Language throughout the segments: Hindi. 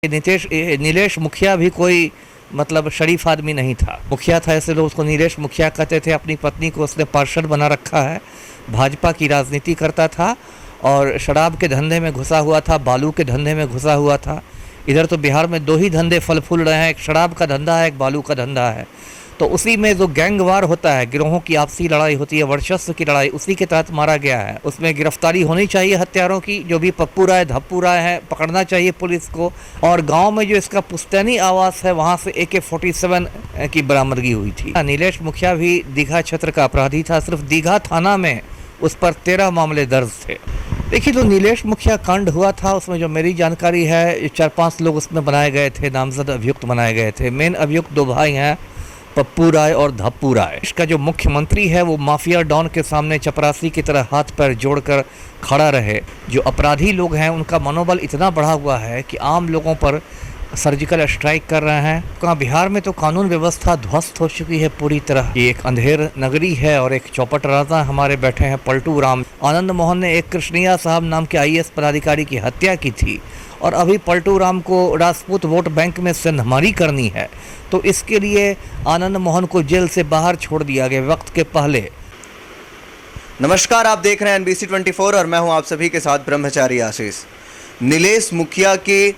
नीलेश मुखिया भी कोई मतलब शरीफ आदमी नहीं था। मुखिया था इसलिए लोग उसको नीलेश मुखिया कहते थे। अपनी पत्नी को उसने पार्षद बना रखा है, भाजपा की राजनीति करता था और शराब के धंधे में घुसा हुआ था, बालू के धंधे में घुसा हुआ था। इधर तो बिहार में दो ही धंधे फल फूल रहे हैं, एक शराब का धंधा है, एक बालू का धंधा है। तो उसी में जो गैंग वार होता है, गिरोहों की आपसी लड़ाई होती है, वर्चस्व की लड़ाई, उसी के तहत मारा गया है। उसमें गिरफ्तारी होनी चाहिए हत्यारों की, जो भी पप्पू राय धप्पू राय है, पकड़ना चाहिए पुलिस को। और गांव में जो इसका पुश्तैनी आवास है, वहां से AK-47 की बरामदगी हुई थी। नीलेश मुखिया भी दीघा क्षेत्र का अपराधी था। सिर्फ दीघा थाना में उस पर 13 मामले दर्ज थे। देखिए, जो नीलेश मुखिया कांड हुआ था उसमें जो मेरी जानकारी है 4-5 लोग उसमें बनाए गए थे, नामजद अभियुक्त बनाए गए थे। मेन अभियुक्त 2 भाई हैं, पप्पू राय और धप्पू राय। इसका जो मुख्यमंत्री है वो माफिया डॉन के सामने चपरासी की तरह हाथ पैर जोड़कर खड़ा रहे। जो अपराधी लोग हैं उनका मनोबल इतना बढ़ा हुआ है कि आम लोगों पर सर्जिकल स्ट्राइक कर रहे हैं। कहाँ बिहार में तो कानून व्यवस्था ध्वस्त हो चुकी है पूरी तरह। ये एक अंधेर नगरी है और एक चौपट राजा हमारे बैठे हैं पलटू राम। आनंद मोहन ने एक कृष्णिया साहब नाम के IAS पदाधिकारी की हत्या की थी और अभी पलटू राम को राजपूत वोट बैंक में सिंधमारी करनी है। तो इसके लिए आनंद मोहन को जेल से बाहर छोड़ दिया गया वक्त के पहले। नमस्कार, आप देख रहे हैं NBC 24 और मैं हूं आप सभी के साथ ब्रह्मचारी आशीष। नीलेश मुखिया को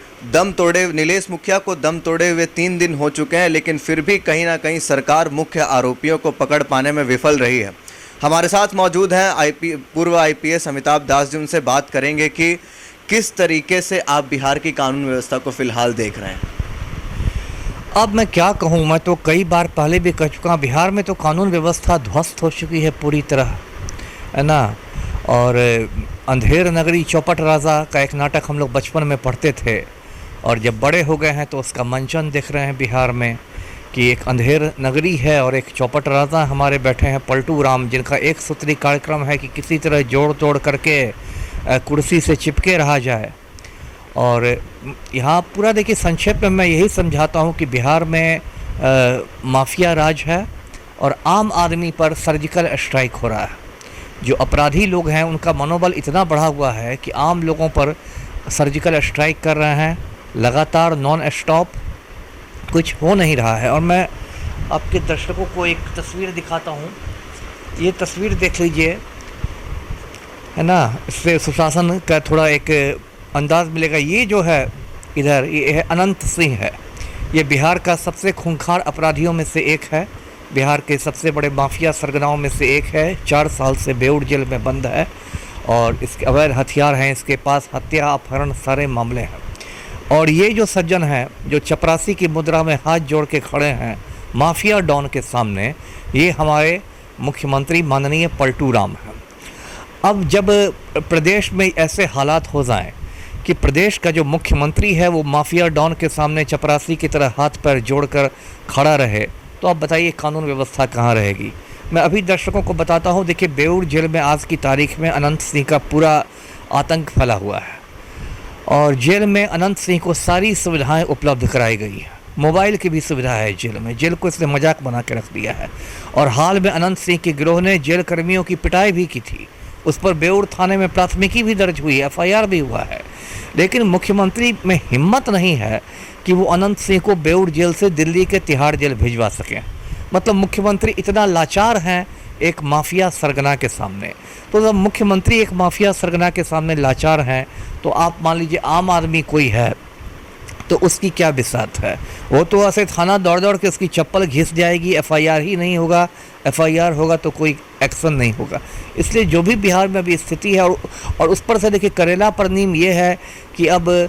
दम तोड़े हुए 3 दिन हो चुके हैं, लेकिन फिर भी कहीं ना कहीं सरकार मुख्य आरोपियों को पकड़ पाने में विफल रही है। हमारे साथ मौजूद हैं पूर्व IPS अमिताभ दास जी। उनसे बात करेंगे कि किस तरीके से आप बिहार की कानून व्यवस्था को फिलहाल देख रहे हैं। अब मैं क्या कहूँ, मैं तो कई बार पहले भी कह चुका, बिहार में तो कानून व्यवस्था ध्वस्त हो चुकी है पूरी तरह, है ना। और अंधेर नगरी चौपट राजा का एक नाटक हम लोग बचपन में पढ़ते थे और जब बड़े हो गए हैं तो उसका मंचन देख रहे हैं बिहार में कि एक अंधेर नगरी है और एक चौपट राजा हमारे बैठे हैं पलटू राम, जिनका एक सूत्री कार्यक्रम है कि किसी तरह जोड़ तोड़ करके कुर्सी से चिपके रहा जाए। और यहाँ पूरा देखिए, संक्षेप में मैं यही समझाता हूँ कि बिहार में माफिया राज है और आम आदमी पर सर्जिकल स्ट्राइक हो रहा है। जो अपराधी लोग हैं उनका मनोबल इतना बढ़ा हुआ है कि आम लोगों पर सर्जिकल स्ट्राइक कर रहे हैं लगातार, नॉन स्टॉप। कुछ हो नहीं रहा है। और मैं आपके दर्शकों को एक तस्वीर दिखाता हूँ। ये तस्वीर देख लीजिए, है ना। इससे सुशासन का थोड़ा एक अंदाज़ मिलेगा। ये जो है इधर, ये है अनंत सिंह है। ये बिहार का सबसे खूंखार अपराधियों में से एक है, बिहार के सबसे बड़े माफिया सरगनाओं में से एक है। 4 साल से बेऊर जेल में बंद है और इसके अवैध हथियार हैं इसके पास, हत्या अपहरण सारे मामले हैं। और ये जो सज्जन हैं जो चपरासी की मुद्रा में हाथ जोड़ के खड़े हैं माफिया डॉन के सामने, ये हमारे मुख्यमंत्री माननीय पलटू राम हैं। अब जब प्रदेश में ऐसे हालात हो जाएं कि प्रदेश का जो मुख्यमंत्री है वो माफिया डॉन के सामने चपरासी की तरह हाथ पैर जोड़कर खड़ा रहे, तो आप बताइए कानून व्यवस्था कहाँ रहेगी। मैं अभी दर्शकों को बताता हूँ। देखिए, बेऊर जेल में आज की तारीख में अनंत सिंह का पूरा आतंक फैला हुआ है और जेल में अनंत सिंह को सारी सुविधाएं उपलब्ध कराई गई है। मोबाइल की भी सुविधा है जेल में। जेल को इसने मजाक बना के रख दिया है। और हाल में अनंत सिंह के गिरोह ने जेल कर्मियों की पिटाई भी की थी। उस पर बेऊर थाने में प्राथमिकी भी दर्ज हुई, FIR भी हुआ है। लेकिन मुख्यमंत्री में हिम्मत नहीं है कि वो अनंत सिंह को बेऊर जेल से दिल्ली के तिहाड़ जेल भिजवा सकें। मतलब मुख्यमंत्री इतना लाचार हैं एक माफिया सरगना के सामने। तो जब मुख्यमंत्री एक माफिया सरगना के सामने लाचार हैं, तो आप मान लीजिए आम आदमी कोई है तो उसकी क्या बिसात है। वो तो ऐसे थाना दौड़ दौड़ के उसकी चप्पल घिस जाएगी, FIR ही नहीं होगा। FIR होगा तो कोई एक्शन नहीं होगा। इसलिए जो भी बिहार में अभी स्थिति है, और उस पर से देखिए करेला परनीम ये है कि अब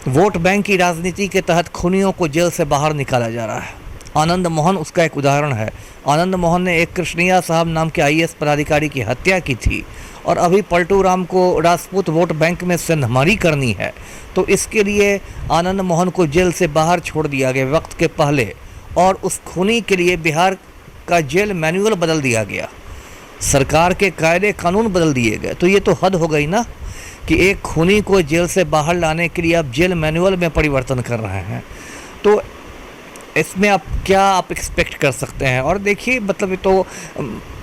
वोट बैंक की राजनीति के तहत खूनियों को जेल से बाहर निकाला जा रहा है। आनंद मोहन उसका एक उदाहरण है। आनंद मोहन ने एक कृष्णिया साहब नाम के IAS पदाधिकारी की हत्या की थी और अभी पलटू राम को राजपूत वोट बैंक में सिंधमारी करनी है। तो इसके लिए आनंद मोहन को जेल से बाहर छोड़ दिया गया वक्त के पहले और उस खूनी के लिए बिहार का जेल मैनुअल बदल दिया गया, सरकार के कायदे कानून बदल दिए गए। तो ये तो हद हो गई ना कि एक खूनी को जेल से बाहर लाने के लिए आप जेल मैनुअल में परिवर्तन कर रहे हैं। तो इसमें आप क्या एक्सपेक्ट कर सकते हैं। और देखिए, मतलब तो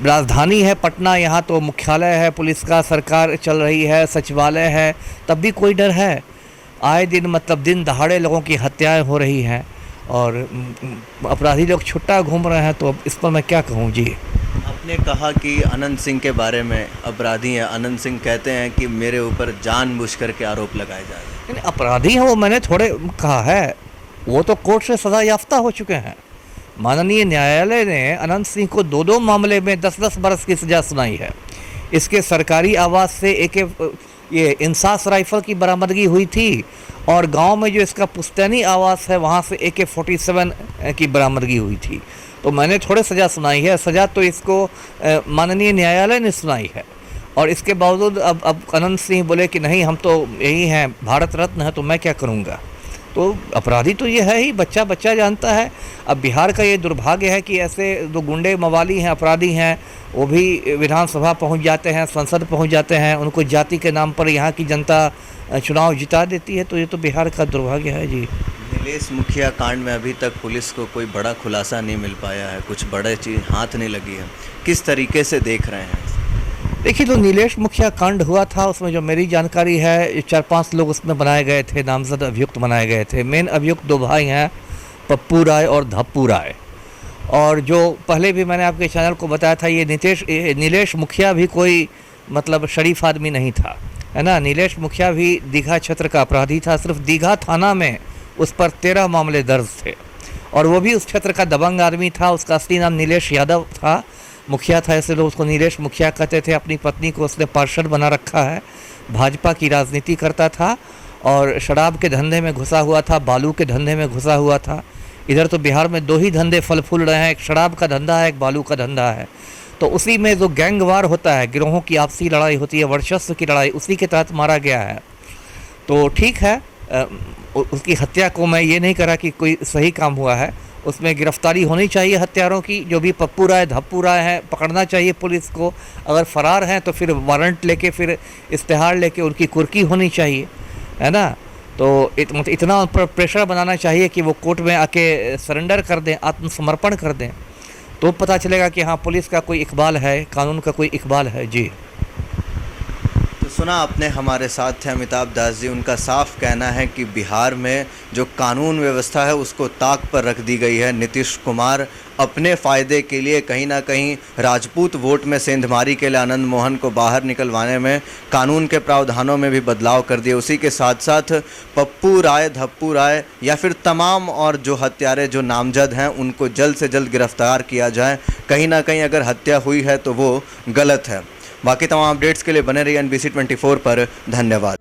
राजधानी है पटना, यहाँ तो मुख्यालय है पुलिस का, सरकार चल रही है, सचिवालय है, तब भी कोई डर है। आए दिन मतलब दिन दहाड़े लोगों की हत्याएं हो रही हैं और अपराधी लोग छुट्टा घूम रहे हैं, तो अब इस पर मैं क्या कहूँ जी। आपने कहा कि अनंत सिंह के बारे में अपराधी हैं, अनंत सिंह कहते हैं कि मेरे ऊपर जानबूझ करके आरोप लगाए जा रहे हैं। नहीं, अपराधी हैं वो मैंने थोड़े कहा है, वो तो कोर्ट से सज़ा याफ्ता हो चुके हैं। माननीय न्यायालय ने अनंत सिंह को 2-2 मामले में 10-10 बरस की सज़ा सुनाई है। इसके सरकारी आवास से ये इंसास राइफल की बरामदगी हुई थी और गांव में जो इसका पुश्तैनी आवास है वहां से AK-47 की बरामदगी हुई थी। तो मैंने थोड़े सज़ा सुनाई है, सज़ा तो इसको माननीय न्यायालय ने सुनाई है। और इसके बावजूद अब अनंत सिंह बोले कि नहीं हम तो यही हैं, भारत रत्न है, तो मैं क्या करूँगा। तो अपराधी तो ये है ही, बच्चा बच्चा जानता है। अब बिहार का ये दुर्भाग्य है कि ऐसे जो गुंडे मवाली हैं, अपराधी हैं, वो भी विधानसभा पहुंच जाते हैं, संसद पहुंच जाते हैं, उनको जाति के नाम पर यहाँ की जनता चुनाव जिता देती है। तो ये तो बिहार का दुर्भाग्य है जी। नीलेश मुखिया कांड में अभी तक पुलिस को कोई बड़ा खुलासा नहीं मिल पाया है, कुछ बड़े चीज़ हाथ नहीं लगी है, किस तरीके से देख रहे हैं? देखिए, जो नीलेश मुखिया कांड हुआ था उसमें जो मेरी जानकारी है 4-5 लोग उसमें बनाए गए थे, नामजद अभियुक्त बनाए गए थे। मेन अभियुक्त 2 भाई हैं, पप्पू राय और धप्पू राय। और जो पहले भी मैंने आपके चैनल को बताया था, ये नीलेश मुखिया भी कोई मतलब शरीफ आदमी नहीं था, है ना। नीलेश मुखिया भी दीघा क्षेत्र का अपराधी था। सिर्फ दीघा थाना में उस पर 13 मामले दर्ज थे और वो भी उस क्षेत्र का दबंग आदमी था। उसका असली नाम नीलेश यादव था, मुखिया था, ऐसे लोग उसको नीलेश मुखिया कहते थे। अपनी पत्नी को उसने पार्षद बना रखा है, भाजपा की राजनीति करता था और शराब के धंधे में घुसा हुआ था, बालू के धंधे में घुसा हुआ था। इधर तो बिहार में 2 ही धंधे फल फूल रहे हैं, एक शराब का धंधा है, एक बालू का धंधा है। तो उसी में जो गैंगवार होता है, गिरोहों की आपसी लड़ाई होती है, वर्चस्व की लड़ाई, उसी के तहत मारा गया है। तो ठीक है, उसकी हत्या को मैं ये नहीं करा कि कोई सही काम हुआ है, उसमें गिरफ्तारी होनी चाहिए हत्यारों की। जो भी पप्पू राय धप्पू राय हैं, पकड़ना चाहिए पुलिस को। अगर फरार हैं तो फिर वारंट लेके, फिर इश्तेहार लेके उनकी कुर्की होनी चाहिए, है ना। तो इतना उन पर प्रेशर बनाना चाहिए कि वो कोर्ट में आके सरेंडर कर दें, आत्मसमर्पण कर दें, तो पता चलेगा कि हाँ पुलिस का कोई इकबाल है, कानून का कोई इकबाल है जी। तो सुना आपने, हमारे साथ थे अमिताभ दास जी। उनका साफ कहना है कि बिहार में जो कानून व्यवस्था है उसको ताक पर रख दी गई है। नीतीश कुमार अपने फ़ायदे के लिए कहीं ना कहीं राजपूत वोट में सेंधमारी के लिए आनंद मोहन को बाहर निकलवाने में कानून के प्रावधानों में भी बदलाव कर दिए। उसी के साथ साथ पप्पू राय, धप्पू राय या फिर तमाम और जो हत्यारे जो नामजद हैं उनको जल्द से जल्द गिरफ्तार किया जाए। कहीं ना कहीं अगर हत्या हुई है तो वो गलत है। बाकी तमाम अपडेट्स के लिए बने रहिए NBC 24 पर। धन्यवाद।